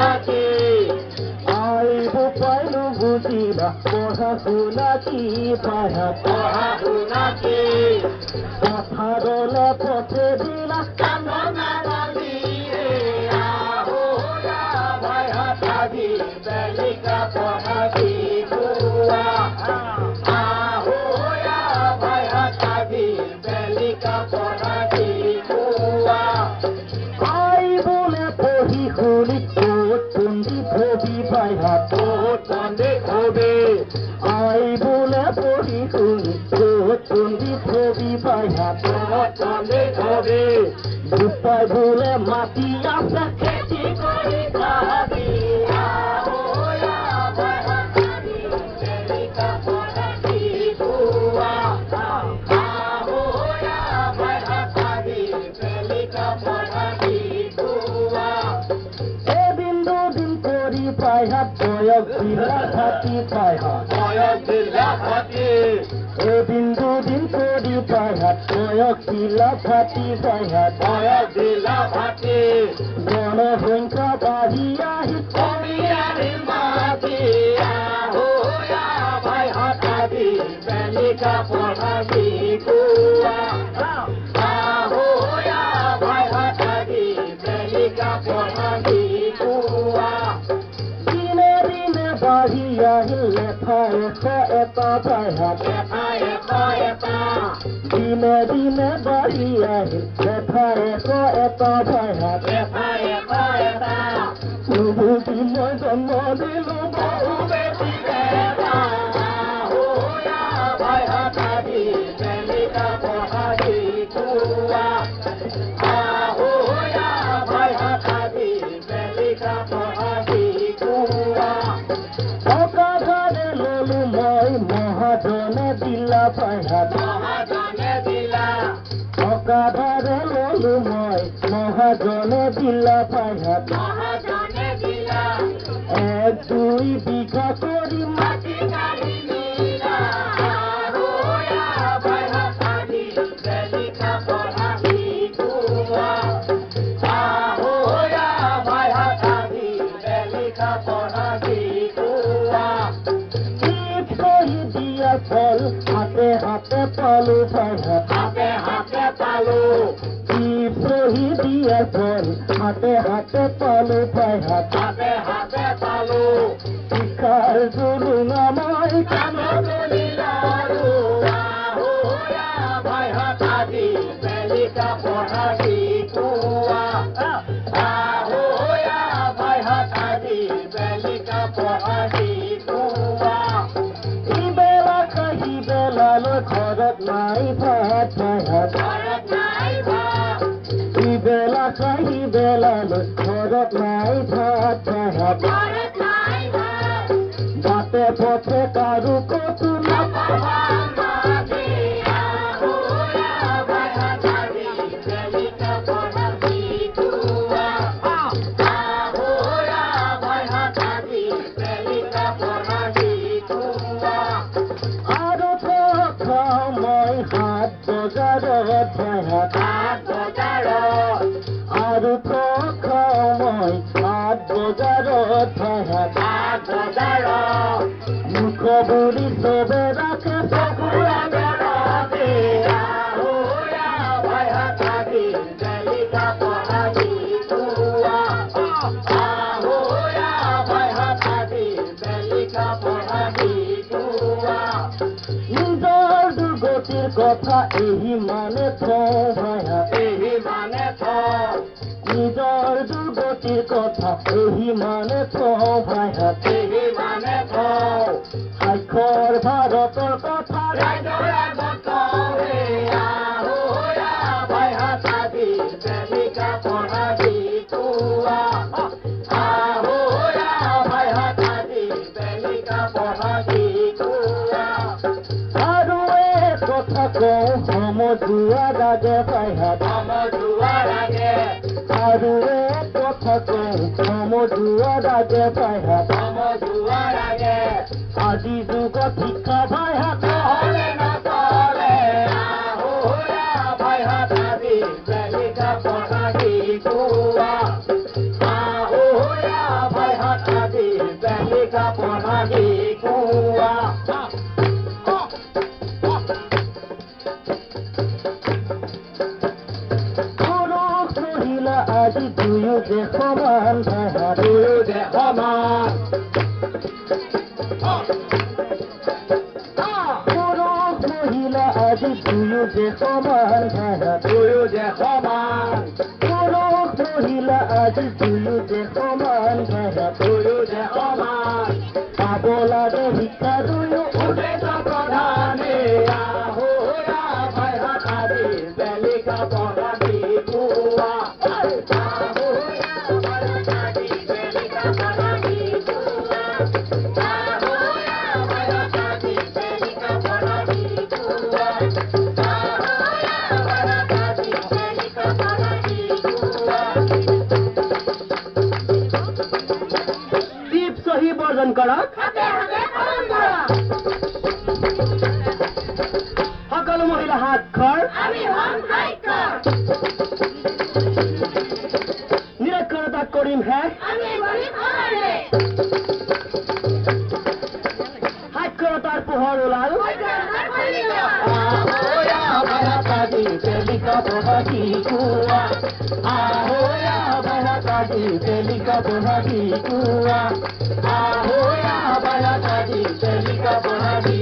নাকি আইব পাইলো বুঝিবা পড়াশোনা কি পড়াশোনা কি কথারলে পথে দিলা কামনা নালি আহো ভাই হাতাদি বেলিকা পড়াবি গুয়া আহো ভাই হাতাদি বেলিকা পড়াবি গুয়া আই বলে পড়ি শুনি পন্দি ভবি ভাই হাত পন্দি হবে আই বলে পড়ি শুনি পন্দি ভবি ভাই হাত পন্দি হবে দুপাই বলে মাটি আছে খেতি করি খাবি আহো ভাই হাতাদি বেলিকা পড়াবি গুয়া আহো ভাই হাতাদি বেলিকা পড়াবি গুয়া এ বিন্দু দিন করি পাই হাত বয়স দিলা খাতি পাই হাত বয়স দিলা খাতি এ বিন্দু দিন করি পাই হাত বয়স দিলা খাতি পাই হাত বয়স দিলা খাতি জনসংখ্যা বাঢ়ি আহি কমি আহি মাতি আহো ভাই হাতাদি বেলিকা পড়াবি গুয়া আহো ভাই হাতাদি বেলিকা পড়াবি গুয়া দিনে দিনে বাঢ়ি আহিল লেখা এটা ভাই হাত এটা দিনে দিনে বাঢ়ি আহিল লেখা এটা ভাই হাত এটা নুবুজি মই জন্ম দিলো বহু বেটি বেটা আহো ভাই হাতাদি বেলিকা পড়াবি গুয়া আহো ভাই হাতাদি বেলিকা পড়াবি গুয়া অকাধারে ললো মই মহাজনে দিলা ভাই হাত মহাজনে দিলা অকাধারে ললো মই মহাজনে দিলা ভাই হাত মহাজনে দিলা এক দুই বিঘা করি মাটি কাঢ়ি নিলা আহো ভাই হাতাদি বেলিকা পড়াবি গুয়া আহো ভাই হাতাদি বেলিকা পড়াবি গুয়া দিয়া ফল হাতে হাতে পালো ভাই হাত হাতে হাতে পালো রহি দিয়া ফল হাতে হাতে পালো ভাই হাত হাতে হাতে পালো শিক্ষার জুলুঙা মই কাম করিলালো আহো ভাই হাতাদি বেলিকা পড়াবি গুয়া আহো ভাই হাতাদি বেলিকা পড়াবি গুয়া ইবেলা খাই বেলালো ঘৰত নাই ভাত ভাই হাত ঘৰত নাই ভাত ইবেলা খাই বেলালো ঘৰত নাই ভাত ভাই হাত ঘৰত নাই ভাত বাটে পথে কাৰো কতো নাপাবা মাটি আহো ভাই হাতাদি বেলিকা পড়াবি গুয়া আহো ভাই হাতাদি বেলিকা পড়াবি গুয়া আৰু মই হাত বজাৰত ভাই হাত বজাৰত আৰু মই হাত বজাৰত ভাই হাত বজাৰত মুখ বুঢ়ী চবে ৰাখে চকুৰ আগৰতে আহো ভাই হাতাদি বেলিকা পড়াবি গুয়া আহো ভাই হাতাদি বেলিকা পড়াবি গুয়া নিজৰ দুৰ্গতিৰ কথা এহি মানে থওঁ ভাই হাত এহি মানে থওঁ নিজৰ দুৰ্গতিৰ কথা এহি মানে থওঁ ভাই হাত এহি মানে থওঁ সাক্ষৰ ভাৰতৰ কথা ৰাইজৰ আগত কওঁ আহো ভাই হাতাদি বেলিকা পড়াবি গুয়া আহো ভাই হাতাদি বেলিকা পড়াবি গুয়া আৰু কথা কওঁ সমজুৱাৰ আগে ভাই হাত সমজুৱাৰ আগে আৰু কথা কওঁ সমজুৱাৰ আগে ভাই হাত সমজুৱাৰ আগে আজি যুগত শিক্ষা ভাই হাত নহ'লে নচলে আহো ভাই হাতাদি বেলিকা পড়াবি গুয়া আহো Ahoya Bhayatadi Belika Ponagi Kua. Purush Mahila Adi Duyu De Homan Bhayat Duyu De Homan. Purush Mahila Adi Duyu De Homan Bhayat Duyu De Homan. Purush Mahila Adi Duyu De Homan Bhayat Duyu De Homan. Abola De Hika Duyu Udesa Pradhane. Ahoya Bhayatadi Belika Ponagi Kua. Ahoya Bhayatadi Belika Ponagi Kua. Ahoya Bhayatadi Belika Ponagi Kua. Ahoya Bhayatadi Belika Ponagi Kua. दीप सही version करक সকলো মহিলা হাত খৰ নিৰক্ষৰতা কৰিম হে সাক্ষৰতাৰ পোহৰ ওলাল ahoya bharatadi belika ponagi kua ahoya bharatadi belika ponagi kua ahoya bharatadi belika ponagi